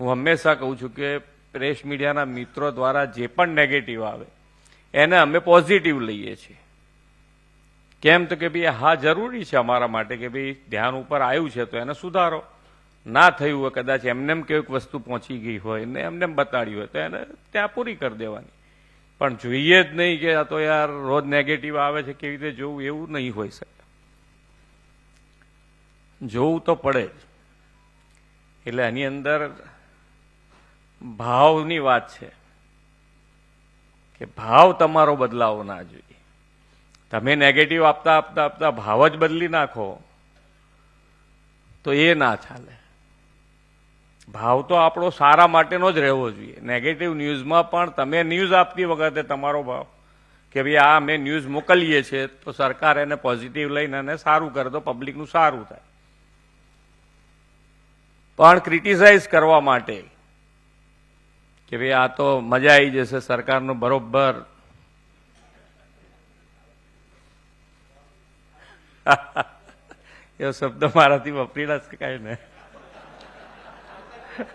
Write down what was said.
હું હંમેશા કહું છું કે પ્રેસ મીડિયાના મિત્રો દ્વારા જે પણ નેગેટિવ આવે એને અમે પોઝિટિવ લઈએ છીએ. કેમ તો કે ભાઈ હા જરૂરી છે અમારા માટે કે ભાઈ ધ્યાન ઉપર આવ્યું છે તો એને સુધારો. ના થયું હોય કદાચ એમનેમ કેવીક વસ્તુ પહોંચી ગઈ હોય ને એમનેમ બતાડ્યું હોય તો એને ત્યાં પૂરી કરી દેવાની. પણ જોઈએ જ નહીં કે આ તો યાર રોજ નેગેટિવ આવે છે કેવી રીતે જોવું, એવું નહીં હોય શકે. જોવું તો પડે જ. એટલે આની અંદર ભાવની વાત છે કે ભાવ તમારો બદલાવો ના જોઈએ. તમે નેગેટિવ આપતા આપતા આપતા ભાવ જ બદલી નાખો તો એ ના ચાલે. ભાવ તો આપણો સારા માટેનો જ રહેવો જોઈએ. નેગેટિવ ન્યૂઝમાં પણ તમે ન્યૂઝ આપતી વખતે તમારો ભાવ કે ભાઈ આ અમે ન્યૂઝ મોકલીએ છીએ તો સરકાર એને પોઝિટિવ લઈને એને સારું કરે તો પબ્લિકનું સારું થાય. પણ ક્રિટિસાઇઝ કરવા માટે કે ભાઈ આ તો મજા આવી જશે સરકારનો બરોબર એવો શબ્દ મારાથી વપરી ના શકાય ને.